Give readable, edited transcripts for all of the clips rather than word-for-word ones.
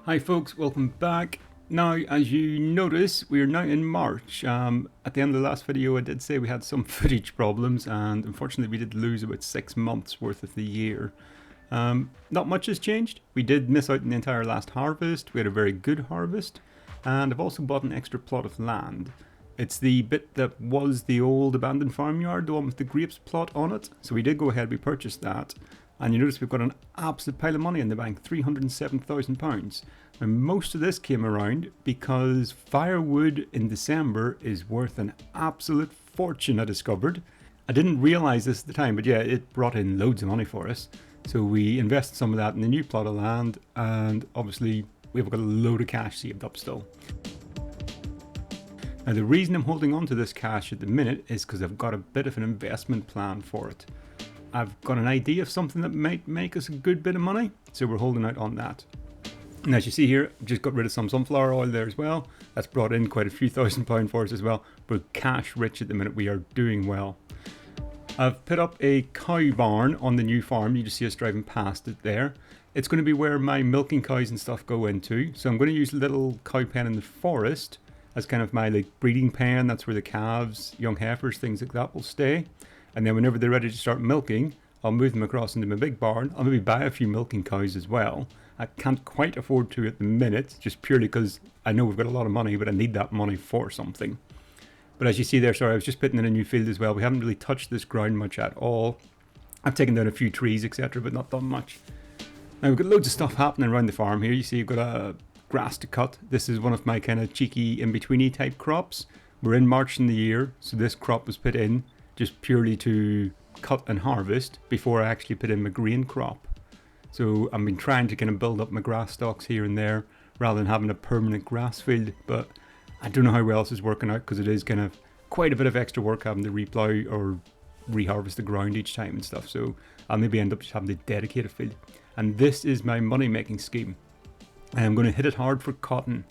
Hi folks, welcome back. Now, as you notice, we are now in March. At the end of the last video I did say we had some footage problems, and unfortunately we did lose about 6 months worth of the year. Not much has changed. We did miss out on the entire last harvest. We had a very good harvest, and I've also bought an extra plot of land. It's the bit that was the old abandoned farmyard, the one with the grapes plot on it. So we did go ahead, we purchased that. And you notice we've got an absolute pile of money in the bank, £307,000. And most of this came around because firewood in December is worth an absolute fortune, I discovered. I didn't realise this at the time, but yeah, it brought in loads of money for us. So we invested some of that in a new plot of land, and obviously we've got a load of cash saved up still. Now the reason I'm holding on to this cash at the minute is because I've got a bit of an investment plan for it. I've got an idea of something that might make us a good bit of money, so we're holding out on that. And as you see here, I've just got rid of some sunflower oil there as well. That's brought in quite a few £1,000 for us as well. We're cash rich at the minute, we are doing well. I've put up a cow barn on the new farm. You just see us driving past it there. It's going to be where my milking cows and stuff go into. So I'm going to use a little cow pen in the forest as kind of my breeding pen. That's where the calves, young heifers, things like that will stay. And then whenever they're ready to start milking, I'll move them across into my big barn. I'll maybe buy a few milking cows as well. I can't quite afford to at the minute, just purely because I know we've got a lot of money, but I need that money for something. But as you see there, sorry, I was just putting in a new field as well. We haven't really touched this ground much at all. I've taken down a few trees, etc., but not done much. Now we've got loads of stuff happening around the farm here. You see you've got a grass to cut. This is one of my kind of cheeky in-betweeny type crops. We're in March in the year, so this crop was put in just purely to cut and harvest before I actually put in my grain crop. So I've been trying to kind of build up my grass stocks here and there rather than having a permanent grass field, but I don't know how well this is working out because it is kind of quite a bit of extra work having to replow or reharvest the ground each time and stuff. So I'll maybe end up just having to dedicate a field. And this is my money making scheme. I'm going to hit it hard for cotton.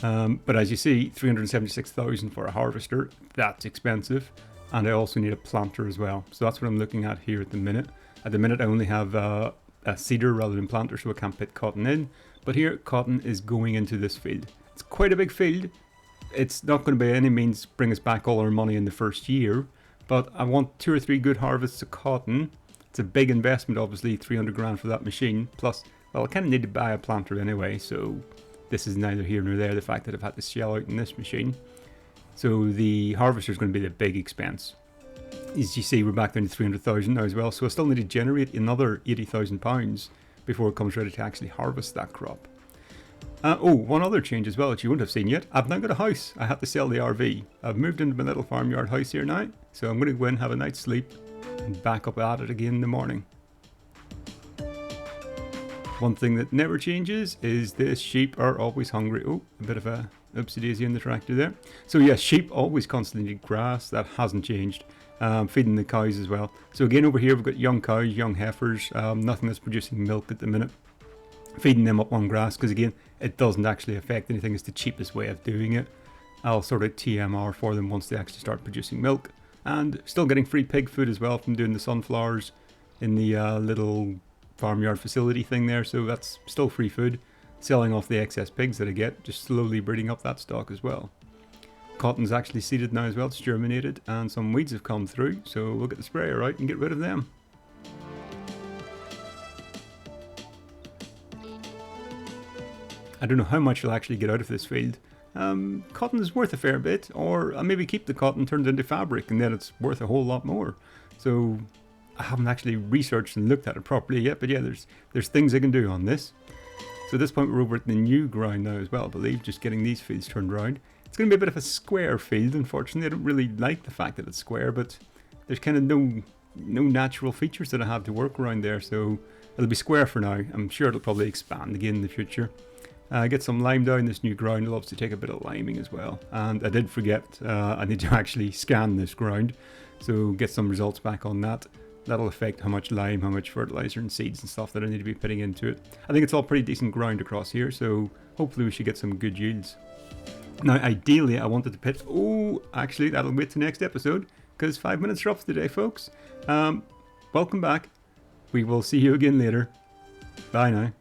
But as you see, 376,000 for a harvester, that's expensive. And I also need a planter as well. So that's what I'm looking at here at the minute. At the minute I only have a seeder rather than planter, so I can't put cotton in. But here cotton is going into this field. It's quite a big field. It's not going to by any means bring us back all our money in the first year. But I want 2 or 3 good harvests of cotton. It's a big investment, obviously, 300 grand for that machine. Plus, well, I kind of need to buy a planter anyway. So this is neither here nor there, the fact that I've had to shell out in this machine. So the harvester is going to be the big expense. As you see, we're back down to 300,000 now as well. So I still need to generate another £80,000 before it comes ready to actually harvest that crop. Oh, one other change as well that you won't have seen yet. I've now got a house. I had to sell the RV. I've moved into my little farmyard house here now. So I'm going to go in, have a night's sleep, and back up at it again in the morning. One thing that never changes is the sheep are always hungry. Oh, a bit of a oopsie daisy in the tractor there. So yes, sheep always constantly need grass. That hasn't changed. Feeding the cows as well. So again, over here we've got young cows, young heifers, nothing that's producing milk at the minute. Feeding them up on grass because again, it doesn't actually affect anything. It's the cheapest way of doing it. I'll sort of TMR for them once they actually start producing milk. And still getting free pig food as well from doing the sunflowers in the little farmyard facility thing there. So that's still free food. Selling off the excess pigs that I get, just slowly breeding up that stock as well. Cotton's actually seeded now as well, it's germinated, and some weeds have come through, so we'll get the sprayer out and get rid of them. I don't know how much I'll actually get out of this field. Cotton is worth a fair bit, or I'll maybe keep the cotton turned into fabric and then it's worth a whole lot more. So I haven't actually researched and looked at it properly yet, but yeah, there's things I can do on this. So at this point we're over at the new ground now as well, I believe, just getting these fields turned around. It's going to be a bit of a square field, unfortunately. I don't really like the fact that it's square, but there's kind of no natural features that I have to work around there, so it'll be square for now. I'm sure it'll probably expand again in the future. Get some lime down this new ground. It'll obviously take a bit of liming as well. And I did forget, I need to actually scan this ground, so get some results back on that. That'll affect how much lime, how much fertilizer and seeds and stuff that I need to be putting into it. I think it's all pretty decent ground across here, so hopefully we should get some good yields. Now, ideally, I wanted to put... Oh, actually, that'll wait to next episode, because 5 minutes are up today, folks. Welcome back. We will see you again later. Bye now.